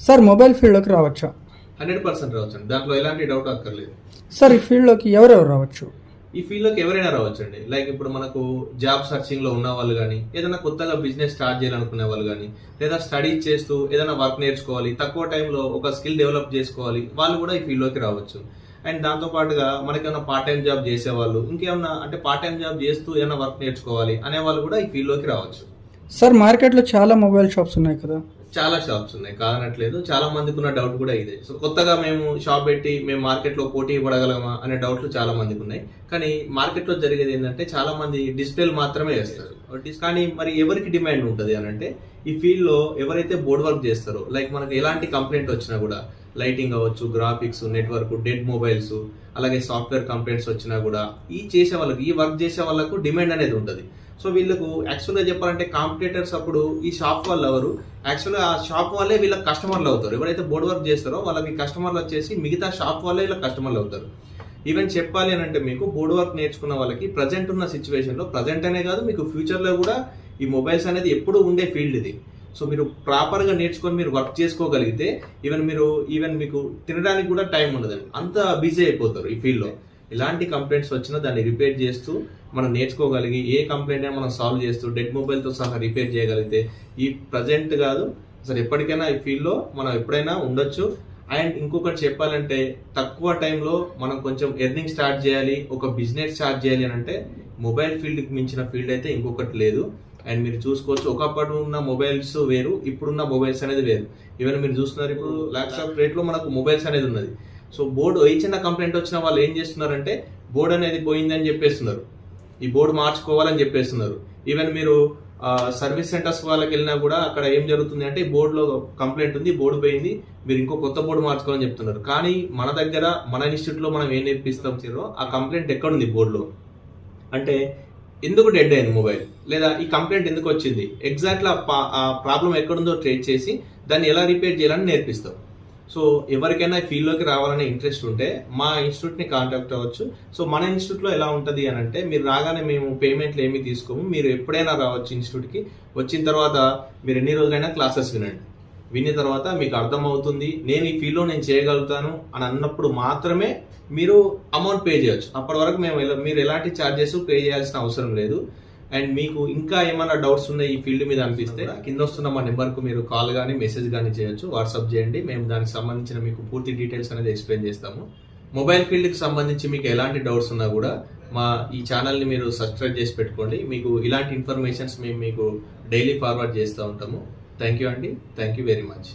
Sir mobile ఫీల్డ్లోకి రావచ్చా? 100% రావచ్చండి. దాంట్లో ఎలాంటి డౌట్ అక్కర్లేదు. సార్ ఈ ఫీల్డ్లోకి ఎవరెవరు రావచ్చు? ఈ ఫీల్డ్లోకి ఎవరైనా రావచ్చండి. లైక్ ఇప్పుడు మనకు జాబ్ సర్చింగ్లో ఉన్న వాళ్ళు కానీ, ఏదైనా కొత్తగా బిజినెస్ స్టార్ట్ చేయాలనుకునే వాళ్ళు కానీ, లేదా స్టడీ చేస్తూ ఏదైనా వర్క్ నేర్చుకోవాలి, తక్కువ టైంలో ఒక స్కిల్ డెవలప్ చేసుకోవాలి, వాళ్ళు కూడా ఈ ఫీల్డ్లోకి రావచ్చు. అండ్ దాంతో పాటుగా మనకేమైనా పార్ట్ టైం జాబ్ చేసేవాళ్ళు, ఇంకేమన్నా అంటే పార్ట్ టైం జాబ్ చేస్తూ ఏమైనా వర్క్ నేర్చుకోవాలి అనే వాళ్ళు కూడా ఈ ఫీల్డ్లోకి రావచ్చు. సార్ మార్కెట్లో చాలా మొబైల్ షాప్స్ ఉన్నాయి కదా? చాలా షాప్స్ ఉన్నాయి, కాదనట్లేదు. చాలా మందికి ఉన్న డౌట్ కూడా ఇదే. సో కొత్తగా మేము షాప్ పెట్టి మేము మార్కెట్లో పోటీ పడగలమా అనే డౌట్లు చాలా మందికి ఉన్నాయి. కానీ మార్కెట్లో జరిగేది ఏంటంటే చాలా మంది డిస్ప్లేలు మాత్రమే వేస్తారు. కానీ మరి ఎవరికి డిమాండ్ ఉంటుంది అని అంటే, ఈ ఫీల్డ్ లో ఎవరైతే బోర్డ్ వర్క్ చేస్తారో, లైక్ మనకి ఎలాంటి కంప్లైంట్ వచ్చినా కూడా, లైటింగ్ అవ్వచ్చు, గ్రాఫిక్స్, నెట్వర్క్, డెడ్ మొబైల్స్, అలాగే సాఫ్ట్వేర్ కంప్లైంట్స్ వచ్చినా కూడా ఈ చేసే వాళ్ళకి, ఈ వర్క్ చేసే వాళ్ళకు డిమాండ్ అనేది ఉంటుంది. సో వీళ్ళకు యాక్చువల్గా చెప్పాలంటే కాంపిటేటర్స్ అప్పుడు ఈ షాప్ వాళ్ళు ఎవరు, యాక్చువల్గా ఆ షాప్ వాళ్ళే వీళ్ళకి కస్టమర్లు అవుతారు. ఎవరైతే బోర్డ్ వర్క్ చేస్తారో వాళ్ళకి కస్టమర్లు వచ్చేసి మిగతా షాప్ వాళ్ళే వీళ్ళకి కస్టమర్లు అవుతారు. ఈవెన్ చెప్పాలి అని అంటే, మీకు బోర్డ్ వర్క్ నేర్చుకున్న వాళ్ళకి ప్రజెంట్ ఉన్న సిచ్యువేషన్లో, ప్రజెంట్ అనే కాదు మీకు ఫ్యూచర్లో కూడా ఈ మొబైల్స్ అనేది ఎప్పుడు ఉండే ఫీల్డ్ ఇది. సో మీరు ప్రాపర్గా నేర్చుకొని మీరు వర్క్ చేసుకోగలిగితే ఈవెన్ మీకు తినడానికి కూడా టైం ఉండదండి, అంత బిజీ అయిపోతారు ఈ ఫీల్డ్లో. ఎలాంటి కంప్లైంట్స్ వచ్చినా దాన్ని రిపేర్ చేస్తూ మనం నేర్చుకోగలిగి, ఏ కంప్లైంట్ అయినా మనం సాల్వ్ చేస్తూ డెడ్ మొబైల్తో సహా రిపేర్ చేయగలిగితే ఈ ప్రజెంట్ కాదు అసలు ఎప్పటికైనా ఈ ఫీల్డ్లో మనం ఎప్పుడైనా ఉండొచ్చు. అండ్ ఇంకొకటి చెప్పాలంటే, తక్కువ టైంలో మనం కొంచెం ఎర్నింగ్ స్టార్ట్ చేయాలి, ఒక బిజినెస్ స్టార్ట్ చేయాలి అని అంటే మొబైల్ ఫీల్డ్కి మించిన ఫీల్డ్ అయితే ఇంకొకటి లేదు. అండ్ మీరు చూసుకోవచ్చు, ఒకప్పుడు ఉన్న మొబైల్స్ వేరు, ఇప్పుడున్న మొబైల్స్ అనేది వేరు. ఈవెన్ మీరు చూస్తున్నారు, ఇప్పుడు లాక్స్ ఆఫ్ రేట్లో మనకు మొబైల్స్ అనేది ఉన్నది. సో బోర్డు ఏ చిన్న కంప్లైంట్ వచ్చినా వాళ్ళు ఏం చేస్తున్నారంటే, బోర్డు అనేది పోయిందని చెప్పేస్తున్నారు, ఈ బోర్డు మార్చుకోవాలని చెప్పేస్తున్నారు. ఈవెన్ మీరు సర్వీస్ సెంటర్స్ వాళ్ళకి వెళ్ళినా కూడా అక్కడ ఏం జరుగుతుంది అంటే, బోర్డులో కంప్లైంట్ ఉంది, బోర్డు పోయింది, మీరు ఇంకో కొత్త బోర్డు మార్చుకోవాలని చెప్తున్నారు. కానీ మన దగ్గర, మన ఇన్స్టిట్యూట్లో మనం ఏం నేర్పిస్తాం ఆ కంప్లైంట్ ఎక్కడుంది బోర్డులో, అంటే ఎందుకు డెడ్ అయింది మొబైల్, లేదా ఈ కంప్లైంట్ ఎందుకు వచ్చింది, ఎగ్జాక్ట్లీ ఆ ప్రాబ్లం ఎక్కడుందో ట్రేస్ చేసి దాన్ని ఎలా రిపేర్ చేయాలని నేర్పిస్తాం. సో ఎవరికైనా ఫీల్డ్లోకి రావాలనే ఇంట్రెస్ట్ ఉంటే మా ఇన్స్టిట్యూట్ని కాంటాక్ట్ అవ్వచ్చు. సో మన ఇన్స్టిట్యూట్లో ఎలా ఉంటుంది అని అంటే, మీరు రాగానే మేము పేమెంట్లు ఏమీ తీసుకోము, మీరు ఎప్పుడైనా రావచ్చు ఇన్స్టిట్యూట్కి. వచ్చిన తర్వాత మీరు ఎన్ని రోజులైనా క్లాసెస్ వినండి, విన్న తర్వాత మీకు అర్థమవుతుంది నేను ఈ ఫీల్డ్లో నేను చేయగలుగుతాను అని అన్నప్పుడు మాత్రమే మీరు అమౌంట్ పే చేయొచ్చు. అప్పటి వరకు మీరు ఎలాంటి ఛార్జెస్ పే చేయాల్సిన అవసరం లేదు. అండ్ మీకు ఇంకా ఏమైనా డౌట్స్ ఉన్నాయి ఈ ఫీల్డ్ మీద అనిపిస్తే, కింద వస్తున్న మా నెంబర్కు మీరు కాల్ కానీ మెసేజ్ కానీ చేయొచ్చు, వాట్సాప్ చేయండి. మేము దానికి సంబంధించిన మీకు పూర్తి డీటెయిల్స్ అనేది ఎక్స్ప్లెయిన్ చేస్తాము. మొబైల్ ఫీల్డ్కి సంబంధించి మీకు ఎలాంటి డౌట్స్ ఉన్నా కూడా మా ఈ ఛానల్ని మీరు సబ్స్క్రైబ్ చేసి పెట్టుకోండి. మీకు ఇలాంటి ఇన్ఫర్మేషన్స్ మేము మీకు డైలీ ఫార్వర్డ్ చేస్తూ ఉంటాము. థ్యాంక్ యూ అండి, థ్యాంక్ యూ వెరీ మచ్.